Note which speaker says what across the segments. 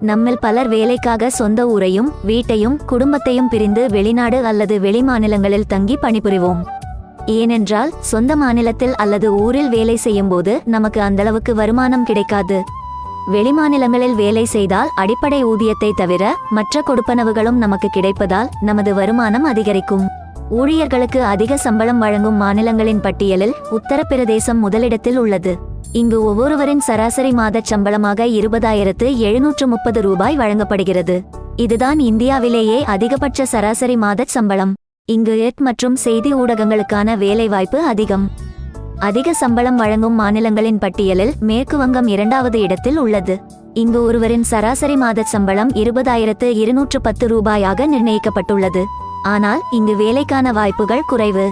Speaker 1: நம்மில் பலர் வேலைக்காக சொந்த ஊரையும் வீட்டையும் குடும்பத்தையும் பிரிந்து வெளிநாடு அல்லது வெளிமாநிலங்களில் தங்கி பணிபுரிவோம். ஏனென்றால் சொந்த மாநிலத்தில் அல்லது ஊரில் வேலை செய்யும்போது நமக்கு அந்தளவுக்கு வருமானம் கிடைக்காது. வெளிமாநிலங்களில் வேலை செய்தால் அடிப்படை ஊதியத்தை தவிர மற்ற கொடுப்பனவுகளும் நமக்கு கிடைப்பதால் நமது வருமானம் அதிகரிக்கும். ஊழியர்களுக்கு அதிக சம்பளம் வழங்கும் மாநிலங்களின் பட்டியலில் உத்தரப்பிரதேசம் முதலிடத்தில் உள்ளது. இங்கு ஒவ்வொருவரின் சராசரி மாதச் சம்பளமாக 20,730 ரூபாய் வழங்கப்படுகிறது. இதுதான் இந்தியாவிலேயே அதிகபட்ச சராசரி மாதச் சம்பளம். இங்கு மற்றும் செய்தி ஊடகங்களுக்கான வேலைவாய்ப்பு அதிகம். அதிக சம்பளம் வழங்கும் மாநிலங்களின் பட்டியலில் மேற்கு வங்கம் 2வது இடத்தில் உள்ளது. இங்கு ஒருவரின் சராசரி மாதச் சம்பளம் 20,210 ரூபாயாக நிர்ணயிக்கப்பட்டுள்ளது. ஆனால் இங்கு வேலைக்கான வாய்ப்புகள் குறைவு.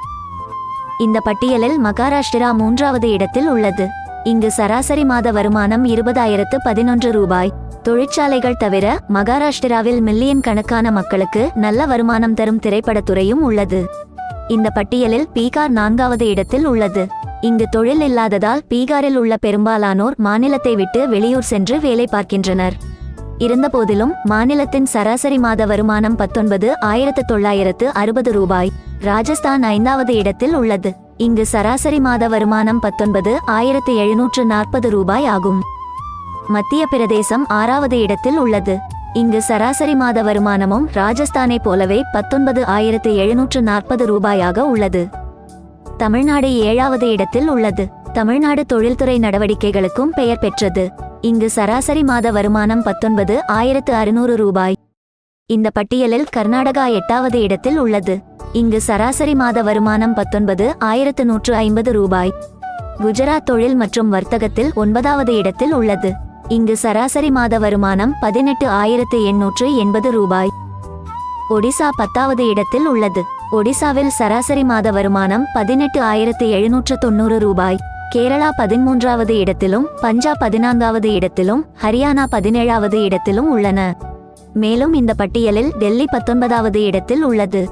Speaker 1: இந்த பட்டியலில் மகாராஷ்டிரா 3வது இடத்தில் உள்ளது. இங்கு சராசரி மாத வருமானம் 20,011 ரூபாய். தொழிற்சாலைகள் தவிர மகாராஷ்டிராவில் மில்லியன் கணக்கான மக்களுக்கு நல்ல வருமானம் தரும் திரைப்படத்துறையும் உள்ளது. இந்த பட்டியலில் பீகார் 4வது இடத்தில் உள்ளது. இங்கு தொழில் இல்லாததால் பீகாரில் உள்ள பெரும்பாலானோர் மாநிலத்தை விட்டு வெளியூர் சென்று வேலை பார்க்கின்றனர். இருந்தபோதிலும் மாநிலத்தின் சராசரி மாத வருமானம் 19,960 ரூபாய். ராஜஸ்தான் 5வது இடத்தில் உள்ளது. இங்கு சராசரி மாத வருமானம் 19,740 ரூபாய் ஆகும். மத்திய பிரதேசம் 6வது இடத்தில் உள்ளது. இங்கு சராசரி மாத வருமானமும் ராஜஸ்தானை போலவே 19,740 ரூபாயாக உள்ளது. தமிழ்நாடு 7வது இடத்தில் உள்ளது. தமிழ்நாடு தொழில்துறை நடவடிக்கைகளுக்கும் பெயர் பெற்றது. இங்கு சராசரி மாத வருமானம் 19,600 ரூபாய். இந்த பட்டியலில் கர்நாடகா 8வது இடத்தில் உள்ளது. இங்கு சராசரி மாத வருமானம் 19,150 ரூபாய். குஜராத் தொழில் மற்றும் வர்த்தகத்தில் 9வது இடத்தில் உள்ளது. இங்கு சராசரி மாத வருமானம் 18,880 ரூபாய். ஒடிசா 10வது இடத்தில் உள்ளது. ஒடிசாவில் சராசரி மாத வருமானம் 18,790 ரூபாய். கேரளா 13வது இடத்திலும் பஞ்சாப் 14வது இடத்திலும் ஹரியானா 17வது இடத்திலும் உள்ளன. மேலும் இந்த பட்டியலில் டெல்லி 19வது இடத்தில் உள்ளது.